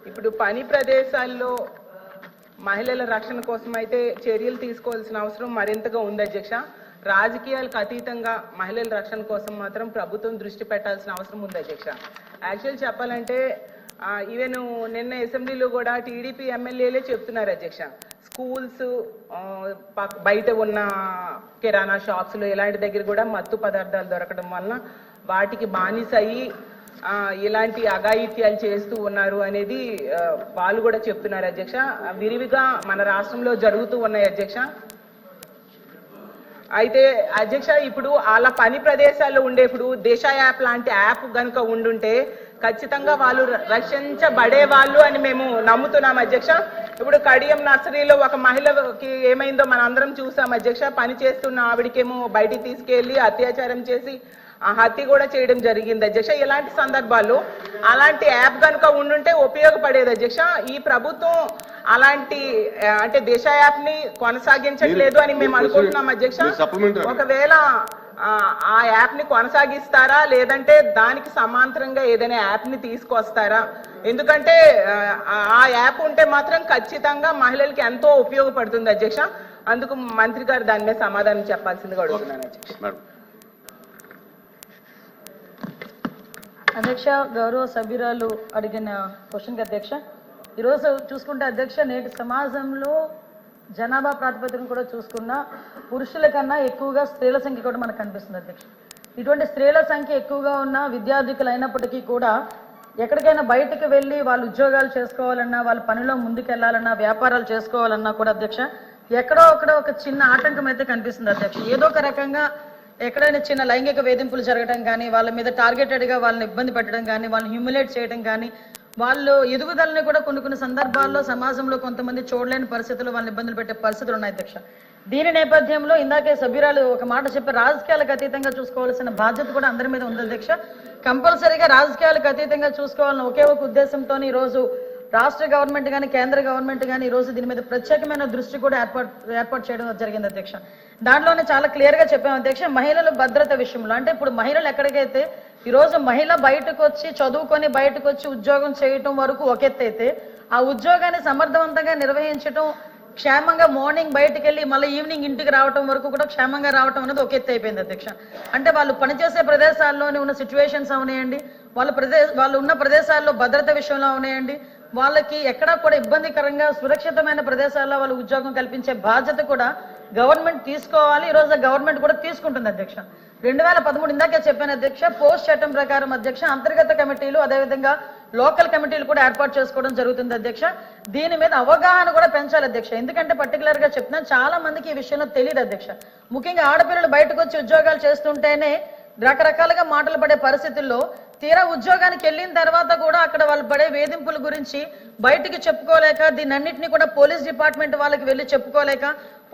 ఇప్పుడు పని ప్రదేశాల్లో మహిళల రక్షణ కోసం అయితే చర్యలు తీసుకోవాల్సిన అవసరం మరింతగా ఉంది అధ్యక్ష. రాజకీయాలకు అతీతంగా మహిళల రక్షణ కోసం మాత్రం ప్రభుత్వం దృష్టి పెట్టాల్సిన అవసరం ఉంది అధ్యక్ష. యాక్చువల్ చెప్పాలంటే ఈవెన్ నిన్న అసెంబ్లీలో కూడా టీడీపీ ఎమ్మెల్యేలే చెప్తున్నారు అధ్యక్ష, స్కూల్స్ బయట ఉన్న కిరాణా షాప్స్లో ఇలాంటి దగ్గర కూడా మత్తు పదార్థాలు దొరకడం వలన వాటికి బానిస అయ్యి ఇలాంటి అఘాయిత్యాలు చేస్తూ ఉన్నారు అనేది వాళ్ళు కూడా చెప్తున్నారు అధ్యక్ష. విరివిగా మన రాష్ట్రంలో జరుగుతూ ఉన్నాయి అధ్యక్ష. అయితే అధ్యక్ష, ఇప్పుడు వాళ్ళ పని ప్రదేశాల్లో ఉండేప్పుడు దిశ యాప్ లాంటి యాప్ కనుక ఉండుంటే ఖచ్చితంగా వాళ్ళు రక్షించబడే వాళ్ళు అని మేము నమ్ముతున్నాం అధ్యక్ష. ఇప్పుడు కడియం నర్సరీలో ఒక మహిళకి ఏమైందో మన అందరం చూసాం అధ్యక్ష. పని చేస్తున్న ఆవిడకేమో బయటికి తీసుకెళ్లి అత్యాచారం చేసి హత్య కూడా చేయడం జరిగింది అధ్యక్ష. ఇలాంటి సందర్భాల్లో అలాంటి యాప్ కనుక ఉండుంటే ఉపయోగపడేది అధ్యక్ష. ఈ ప్రభుత్వం అలాంటి అంటే దిశ యాప్ ని కొనసాగించట్లేదు అని మేము అనుకుంటున్నాం అధ్యక్ష. ఒకవేళ ఆ యాప్ ని కొనసాగిస్తారా లేదంటే దానికి సమాంతరంగా ఏదైనా యాప్ ని తీసుకొస్తారా? ఎందుకంటే ఆ యాప్ ఉంటే మాత్రం ఖచ్చితంగా మహిళలకి ఎంతో ఉపయోగపడుతుంది అధ్యక్ష. అందుకు మంత్రి గారు దాని మీద సమాధానం చెప్పాల్సిందిగా అడుగుతున్నాను అధ్యక్ష. అధ్యక్ష, గౌరవ సభ్యురాలు అడిగిన క్వశ్చన్కి అధ్యక్ష, ఈరోజు చూసుకుంటే అధ్యక్ష, నేటి సమాజంలో జనాభా ప్రాతిపదికన కూడా చూసుకున్న పురుషుల కన్నా ఎక్కువగా స్త్రీల సంఖ్య కూడా మనకు కనిపిస్తుంది అధ్యక్ష. ఇటువంటి స్త్రీల సంఖ్య ఎక్కువగా ఉన్న విద్యార్థికులు అయినప్పటికీ కూడా ఎక్కడికైనా బయటకు వెళ్ళి వాళ్ళు ఉద్యోగాలు చేసుకోవాలన్నా, వాళ్ళ పనిలో ముందుకెళ్లాలన్నా, వ్యాపారాలు చేసుకోవాలన్నా కూడా అధ్యక్ష ఎక్కడో ఒక చిన్న ఆటంకం అయితే కనిపిస్తుంది అధ్యక్ష. ఏదో ఒక రకంగా ఎక్కడైనా చిన్న లైంగిక వేధింపులు జరగడం కానీ, వాళ్ళ మీద టార్గెటెడ్గా వాళ్ళని ఇబ్బంది పెట్టడం కానీ, వాళ్ళని హ్యూమిలేట్ చేయడం కానీ, వాళ్ళు ఎదుగుదలని కూడా కొన్ని సందర్భాల్లో సమాజంలో కొంతమంది చూడలేని పరిస్థితులు వాళ్ళని ఇబ్బందులు పెట్టే పరిస్థితులు ఉన్నాయి అధ్యక్ష. దీని నేపథ్యంలో ఇందాకే సభ్యురాలు ఒక మాట చెప్పి రాజకీయాలకు అతీతంగా చూసుకోవాల్సిన బాధ్యత కూడా అందరి మీద ఉంది అధ్యక్ష. కంపల్సరీగా రాజకీయాలకు అతీతంగా చూసుకోవాలని ఒకే ఒక ఉద్దేశంతో ఈరోజు రాష్ట్ర గవర్నమెంట్ కానీ కేంద్ర గవర్నమెంట్ కానీ ఈరోజు దీని మీద ప్రత్యేకమైన దృష్టి కూడా ఏర్పాటు చేయడం జరిగింది అధ్యక్ష. దాంట్లోనే చాలా క్లియర్గా చెప్పాము అధ్యక్ష, మహిళల భద్రత విషయంలో అంటే ఇప్పుడు మహిళలు ఎక్కడికైతే ఈరోజు మహిళ బయటకు వచ్చి చదువుకొని బయటకు వచ్చి ఉద్యోగం చేయటం వరకు ఒక ఎత్తు అయితే, ఆ ఉద్యోగాన్ని సమర్థవంతంగా నిర్వహించడం, క్షేమంగా మార్నింగ్ బయటకు వెళ్ళి మళ్ళీ ఈవినింగ్ ఇంటికి రావడం వరకు కూడా క్షేమంగా రావడం అనేది ఒక ఎత్తు అయిపోయింది అధ్యక్ష. అంటే వాళ్ళు పనిచేసే ప్రదేశాల్లోనే ఉన్న సిచ్యువేషన్స్ అవునాయండి, వాళ్ళు ఉన్న ప్రదేశాల్లో భద్రత విషయంలో అవునాయండి, వాళ్ళకి ఎక్కడా కూడా ఇబ్బందికరంగా సురక్షితమైన ప్రదేశాల్లో వాళ్ళు ఉద్యోగం కల్పించే బాధ్యత కూడా గవర్నమెంట్ తీసుకోవాలి. ఈరోజు గవర్నమెంట్ కూడా తీసుకుంటుంది అధ్యక్ష. 2013 ఇందాకే చెప్పాను అధ్యక్ష, పోస్ట్ చట్టం ప్రకారం అధ్యక్ష అంతర్గత కమిటీలు అదేవిధంగా లోకల్ కమిటీలు కూడా ఏర్పాటు చేసుకోవడం జరుగుతుంది అధ్యక్ష. దీని మీద అవగాహన కూడా పెంచాలి అధ్యక్ష. ఎందుకంటే పర్టికులర్ గా చెప్తున్నాను, చాలా మందికి ఈ విషయంలో తెలియదు అధ్యక్ష. ముఖ్యంగా ఆడపిల్లలు బయటకు వచ్చి ఉద్యోగాలు చేస్తుంటేనే రకరకాలుగా మాటలు పడే పరిస్థితుల్లో తీరా ఉద్యోగానికి వెళ్ళిన తర్వాత కూడా అక్కడ వాళ్ళు పడే వేధింపుల గురించి బయటికి చెప్పుకోలేక, దీన్ని అన్నింటినీ కూడా పోలీస్ డిపార్ట్మెంట్ వాళ్ళకి వెళ్ళి చెప్పుకోలేక,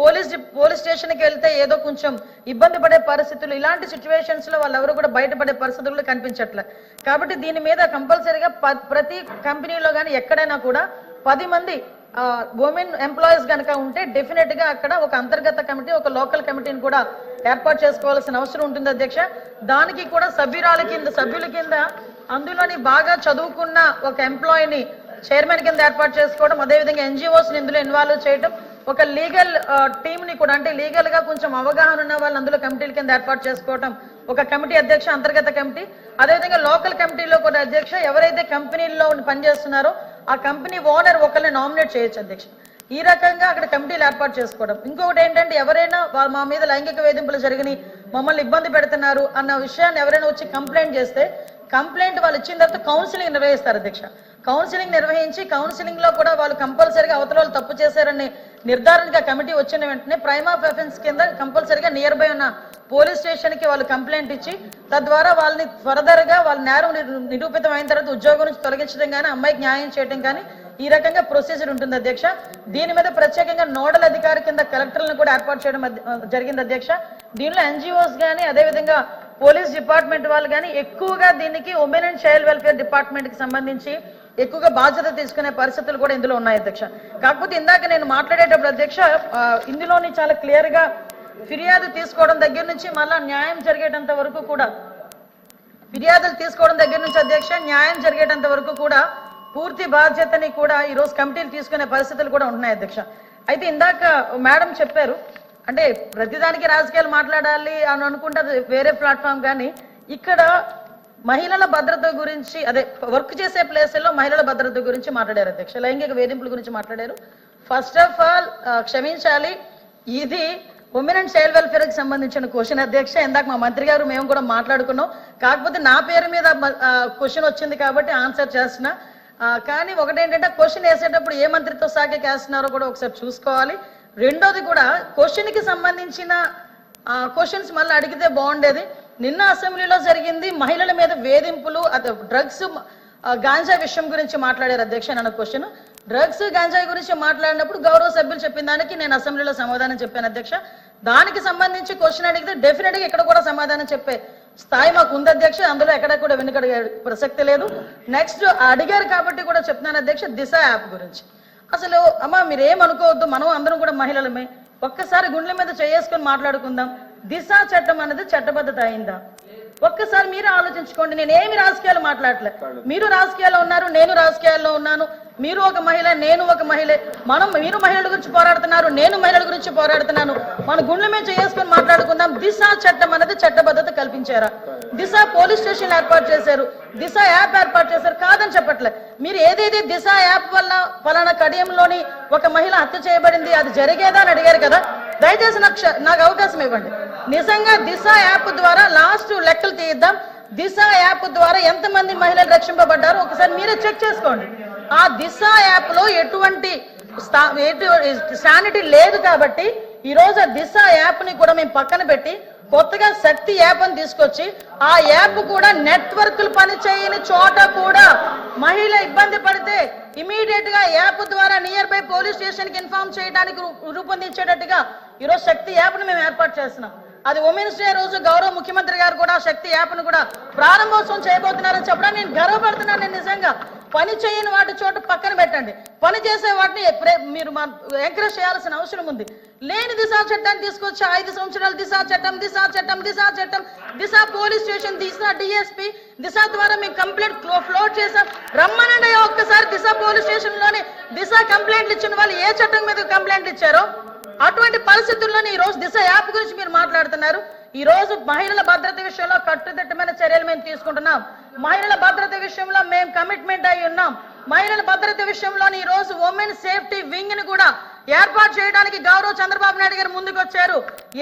పోలీస్ స్టేషన్కి వెళ్తే ఏదో కొంచెం ఇబ్బంది పడే పరిస్థితులు, ఇలాంటి సిచ్యువేషన్స్ లో వాళ్ళు ఎవరు కూడా బయటపడే పరిస్థితులు కనిపించట్లే. కాబట్టి దీని మీద కంపల్సరీగా ప్రతి కంపెనీలో కానీ ఎక్కడైనా కూడా 10 మంది ఉమెన్ ఎంప్లాయీస్ కనుక ఉంటే డెఫినెట్ గా అక్కడ ఒక అంతర్గత కమిటీ, ఒక లోకల్ కమిటీని కూడా ఏర్పాటు చేసుకోవాల్సిన అవసరం ఉంటుంది అధ్యక్ష. దానికి కూడా సభ్యుల కింద అందులోని బాగా చదువుకున్న ఒక ఎంప్లాయీని చైర్మన్ కింద ఏర్పాటు చేసుకోవడం, అదేవిధంగా ఎన్జిఓస్ ఇందులో ఇన్వాల్వ్ చేయడం, ఒక లీగల్ టీమ్ ని కూడా అంటే లీగల్ గా కొంచెం అవగాహన ఉన్న వాళ్ళు అందులో కమిటీల కింద ఏర్పాటు చేసుకోవడం ఒక కమిటీ అధ్యక్ష, అంతర్గత కమిటీ. అదేవిధంగా లోకల్ కమిటీలో కూడా అధ్యక్ష ఎవరైతే కంపెనీల్లో పనిచేస్తున్నారో ఆ కంపెనీ ఓనర్ ఒకరిని నామినేట్ చేయొచ్చు అధ్యక్ష. ఈ రకంగా అక్కడ కమిటీలు ఏర్పాటు చేసుకోవడం. ఇంకొకటి ఏంటంటే ఎవరైనా మా మీద లైంగిక వేధింపులు జరిగినాయి, మమ్మల్ని ఇబ్బంది పెడుతున్నారు అన్న విషయాన్ని ఎవరైనా వచ్చి కంప్లైంట్ చేస్తే కంప్లైంట్ వాళ్ళు ఇచ్చిన తర్వాత కౌన్సిలింగ్ నిర్వహిస్తారు అధ్యక్ష. కౌన్సిలింగ్ నిర్వహించి కౌన్సిలింగ్ లో కూడా వాళ్ళు కంపల్సరీగా అవతల వాళ్ళు తప్పు చేశారని నిర్ధారణగా కమిటీ వచ్చిన వెంటనే ప్రైమ్ ఆఫ్ అఫెన్స్ కింద కంపల్సరీగా నియర్ బై ఉన్న పోలీస్ స్టేషన్ కి వాళ్ళు కంప్లైంట్ ఇచ్చి తద్వారా వాళ్ళని ఫర్దర్ గా వాళ్ళ నేరం నిరూపితం అయిన తర్వాత ఉద్యోగం నుంచి తొలగించడం కానీ, అమ్మాయికి న్యాయం చేయడం కానీ ఈ రకంగా ప్రొసీజర్ ఉంటుంది అధ్యక్ష. దీని మీద ప్రత్యేకంగా నోడల్ అధికారి కింద కలెక్టర్లను కూడా ఏర్పాటు చేయడం జరిగింది అధ్యక్ష. దీనిలో ఎన్జిఓస్ కానీ అదేవిధంగా పోలీస్ డిపార్ట్మెంట్ వాళ్ళు కానీ ఎక్కువగా దీనికి women and child welfare department కి సంబంధించి ఎక్కువగా బాధ్యత తీసుకునే పరిస్థితులు కూడా ఇందులో ఉన్నాయి అధ్యక్ష. కాకపోతే ఇందాక నేను మాట్లాడేటప్పుడు అధ్యక్ష ఇందులోని చాలా క్లియర్ గా ఫిర్యాదు తీసుకోవడం దగ్గర నుంచి మళ్ళా న్యాయం జరిగేటంత వరకు కూడా, ఫిర్యాదులు తీసుకోవడం దగ్గర నుంచి అధ్యక్ష న్యాయం జరిగేటంత వరకు కూడా పూర్తి బాధ్యతని కూడా ఈరోజు కమిటీలు తీసుకునే పరిస్థితులు కూడా ఉన్నాయి అధ్యక్ష. అయితే ఇందాక మేడం చెప్పారు, అంటే ప్రతిదానికి రాజకీయాలు మాట్లాడాలి అని అనుకుంటే అది వేరే ప్లాట్ఫామ్, కానీ ఇక్కడ మహిళల భద్రత గురించి, అదే వర్క్ చేసే ప్లేసుల్లో మహిళల భద్రత గురించి మాట్లాడారు అధ్యక్ష. లైంగిక వేధింపుల గురించి మాట్లాడారు. ఫస్ట్ ఆఫ్ ఆల్ క్షమించాలి, ఇది ఉమెన్ అండ్ చైల్డ్ వెల్ఫేర్ కి సంబంధించిన క్వశ్చన్ అధ్యక్ష. ఇందాక మా మంత్రి గారు మేము కూడా మాట్లాడుకున్నాం, కాకపోతే నా పేరు మీద క్వశ్చన్ వచ్చింది కాబట్టి ఆన్సర్ చేస్తున్నా. కానీ ఒకటేంటంటే క్వశ్చన్ వేసేటప్పుడు ఏ మంత్రితో శాఖకి వేస్తున్నారో కూడా ఒకసారి చూసుకోవాలి. రెండోది కూడా క్వశ్చన్ కి సంబంధించిన క్వశ్చన్స్ మళ్ళీ అడిగితే బాగుండేది. నిన్న అసెంబ్లీలో జరిగింది మహిళల మీద వేధింపులు, డ్రగ్స్ గాంజా విషయం గురించి మాట్లాడారు అధ్యక్ష. నన్ను క్వశ్చన్ డ్రగ్స్ గాంజాయి గురించి మాట్లాడినప్పుడు గౌరవ సభ్యులు చెప్పిన దానికి నేను అసెంబ్లీలో సమాధానం చెప్పాను అధ్యక్ష. దానికి సంబంధించి క్వశ్చన్ అడిగితే డెఫినెట్ గా ఇక్కడ కూడా సమాధానం చెప్పే స్థాయి మాకు ఉంది అధ్యక్ష. అందులో ఎక్కడ కూడా వెనుకడిగే ప్రసక్తి లేదు. నెక్స్ట్ అడిగారు కాబట్టి కూడా చెప్తున్నాను అధ్యక్ష, దిశ యాప్ గురించి. అసలు అమ్మా మీరేమనుకోవద్దు, మనం అందరం కూడా మహిళలమే. ఒక్కసారి గుండెల మీద చేసుకొని మాట్లాడుకుందాం. దిశ చట్టం అనేది చట్టబద్ధత అయిందా? ఒక్కసారి మీరు ఆలోచించుకోండి. నేనేమి రాజకీయాలు మాట్లాడలే, మీరు రాజకీయాల్లో ఉన్నారు, నేను రాజకీయాల్లో ఉన్నాను. మీరు ఒక మహిళ, నేను ఒక మహిళే. మీరు మహిళల గురించి పోరాడుతున్నారు, నేను మహిళల గురించి పోరాడుతున్నాను. మన గుండెల మీద చేసుకొని మాట్లాడుకుందాం. దిశ చట్టం అనేది చట్టబద్ధత కల్పించారా? దిశ పోలీస్ స్టేషన్ ఏర్పాటు చేశారు, దిశ యాప్ ఏర్పాటు చేశారు, కాదని చెప్పట్లే. మీరు ఏదైతే దిశ యాప్ వల్ల ఫలానా కడియంలోని ఒక మహిళ హత్య చేయబడింది, అది జరిగేదా అని అడిగారు కదా. దయచేసి నాకు అవకాశం ఇవ్వండి. నిజంగా దిశ యాప్ ద్వారా లాస్ట్ లెక్కలు తీద్దాం. దిశ యాప్ ద్వారా ఎంతమంది మహిళలు రక్షింపబడ్డారో ఒకసారి మీరే చెక్ చేసుకోండి. ఆ దిశ యాప్ లో ఎటువంటి శానిటీ లేదు కాబట్టి ఈ రోజు ఆ దిశ యాప్ ని కూడా మేము పక్కన పెట్టి కొత్తగా శక్తి యాప్ అని తీసుకొచ్చి ఆ యాప్ కూడా నెట్వర్క్లు పనిచేయని చోట కూడా మహిళ ఇబ్బంది పడితే ఇమీడియట్ గా యాప్ ద్వారా నియర్ బై పోలీస్ స్టేషన్ కి ఇన్ఫార్మ్ చేయడానికి రూపొందించేటట్టుగా ఈరోజు శక్తి యాప్ ని మేము ఏర్పాటు చేస్తున్నాం. అది ఉమెన్స్ డే రోజు గౌరవ ముఖ్యమంత్రి గారు కూడా శక్తి యాప్ ను కూడా ప్రారంభోత్సవం చేయబోతున్నారని చెప్పడానికి నేను గర్వపడుతున్నాను. నేను నిజంగా పని చేయని వాటి చోట పక్కన పెట్టండి, పని చేసే వాటిని మీరు ఎంకరేజ్ చేయాల్సిన అవసరం ఉంది. లేని దిశా చట్టాన్ని తీసుకొచ్చి 5 సంవత్సరాలు దిశా చట్టం దిశా చట్టం దిశా చట్టం దిశా పోలీస్ స్టేషన్ దిశా డిఎస్పీ దిశా ద్వారా మేము కంప్లైంట్ ఫ్లోట్ చేసాం. రమ్మనండి ఒక్కసారి దిశా పోలీస్ స్టేషన్ లోని దిశా కంప్లైంట్లు ఇచ్చిన వాళ్ళు ఏ చట్టం మీద కంప్లైంట్లు ఇచ్చారో అటువంటి పరిస్థితుల్లోనే ఈ రోజు దిశ యాప్ గురించి మీరు మాట్లాడుతున్నారు. ఈ రోజు మహిళల భద్రత విషయంలో కట్టుదిట్టమైన చర్యలు మేము తీసుకుంటున్నాం. మహిళల భద్రత విషయంలో మేము కమిట్మెంట్ అయి ఉన్నాం. మహిళల భద్రత విషయంలో ఈ రోజు ఉమెన్ సేఫ్టీ వింగ్ ని కూడా ఏర్పాటు చేయడానికి గౌరవ చంద్రబాబు నాయుడు గారు ముందుకు వచ్చారు.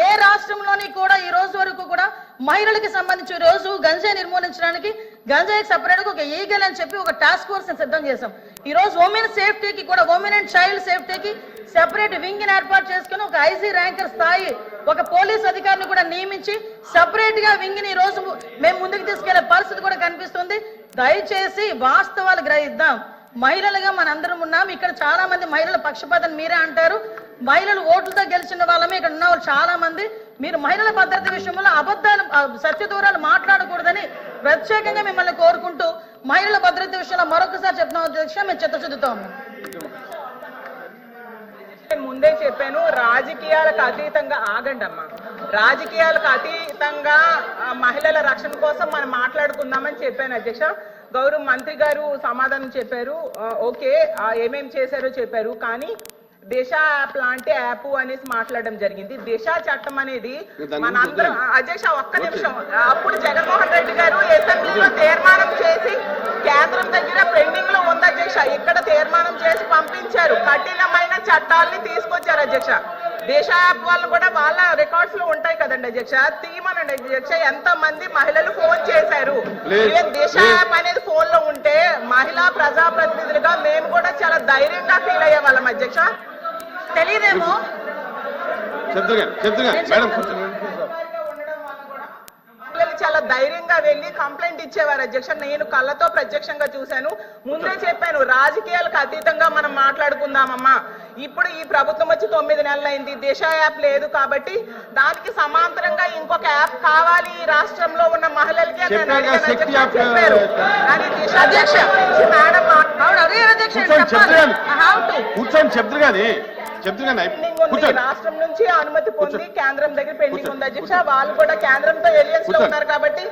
ఏ రాష్ట్రంలోని కూడా ఈ రోజు వరకు కూడా మహిళలకు సంబంధించి ఈ రోజు గంజాయి నిర్మూలించడానికి గంజాయికి సపరేట్ గా ఒక ఈగల్ అని చెప్పి ఒక టాస్క్ ఫోర్స్ సిద్ధం చేశాం. ఈ రోజు ఉమెన్ సేఫ్టీకి కూడా ఉమెన్ అండ్ చైల్డ్ సేఫ్టీకి సెపరేట్ వింగ్ ని ఏర్పాటు చేసుకుని ఒక ఐజీ ర్యాంకర్ స్థాయి ఒక పోలీస్ అధికారిని కూడా నియమించి సెపరేట్ గా వింగ్ ని ఈ రోజు మేము ముందుకు తీసుకెళ్లే పరిస్థితి కూడా కనిపిస్తుంది. దయచేసి వాస్తవాలు గ్రహిద్దాం. మహిళలుగా మనందరం ఉన్నాం. ఇక్కడ చాలా మంది మహిళల పక్షపాతం మీరే అంటారు. మహిళలు ఓట్లతో గెలిచిన వాళ్ళమే ఇక్కడ ఉన్న వాళ్ళు చాలా మంది. మీరు మహిళల భద్రత విషయంలో అబద్ధాలు సత్యదూరాలు మాట్లాడకూడదని ప్రత్యేకంగా మిమ్మల్ని కోరుకుంటూ మహిళల భద్రత విషయంలో మరొకసారి చెప్తున్నాం అధ్యక్ష, మేము చిత్తశుద్ధితో ఉన్నాం. ముందే చెప్పాను, రాజకీయాలకు అతీతంగా ఆగండి అమ్మా. రాజకీయాలకు అతీతంగా మహిళల రక్షణ కోసం మనం మాట్లాడుకుందామని చెప్పాను అధ్యక్ష. గౌరవ మంత్రి గారు సమాధానం చెప్పారు, ఓకే ఏమేం చేశారో చెప్పారు. కానీ దిశ యాప్ లాంటి యాప్ అనేసి మాట్లాడడం జరిగింది. దిశ చట్టం అనేది మనందరం అధ్యక్ష ఒక్క నిమిషం, అప్పుడు జగన్మోహన్ రెడ్డి గారు అసెంబ్లీలో తీర్మానం చేసి కేంద్రం దగ్గర పెండింగ్ లో ఉంది అధ్యక్ష. ఇక్కడ తీర్మానం చేసి పంపించారు, కఠినమైన చట్టాలని తీసుకొచ్చారు అధ్యక్ష. దిశ యాప్ వాళ్ళు కూడా వాళ్ళ రికార్డ్స్ లో ఉంటాయి కదండి అధ్యక్ష, తీయమనండి అధ్యక్ష. ఎంత మంది మహిళలు ఫోన్ చేశారు. దిశ యాప్ అనేది ఫోన్ లో ఉంటే మహిళా ప్రజాప్రతినిధులుగా మేము కూడా చాలా ధైర్యంగా ఫీల్ అయ్యే వాళ్ళం అధ్యక్ష. తెలియదేమో చాలా ధైర్యంగా వెళ్ళి కంప్లైంట్ ఇచ్చేవారు అధ్యక్ష. నేను కళ్ళతో ప్రత్యక్షంగా చూశాను. ముందే చెప్పాను, రాజకీయాలకు అతీతంగా మనం మాట్లాడుకుందామమ్మా. ఇప్పుడు ఈ ప్రభుత్వం వచ్చి 9 నెలలైంది, దిశ యాప్ లేదు కాబట్టి దానికి సమాంతరంగా ఇంకొక యాప్ కావాలి ఈ రాష్ట్రంలో ఉన్న మహిళలకి చెప్పారు. కానీ దిశ అధ్యక్ష రాష్ట్రం నుంచి అనుమతి పొంది కేంద్రం దగ్గర పెండింగ్ ఉంది అధ్యక్ష. వాళ్ళు కూడా కేంద్రంతో ఎలియన్స్ లో ఉన్నారు కాబట్టి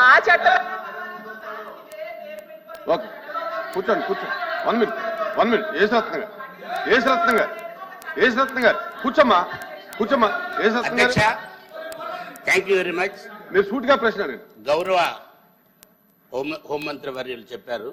ఆ చట్టం కూర్చోండి కూర్చోండి 1 మినిట్ ఏసరత్నం గారు కూర్చోమ్మా ఏసరత్నం గారు అధ్యక్ష థ్యాంక్ యూ వెరీ మచ్. మీరు సూటిగా ప్రశ్న అడగండి. గౌరవ హోంమంత్రి వర్యులు చెప్పారు.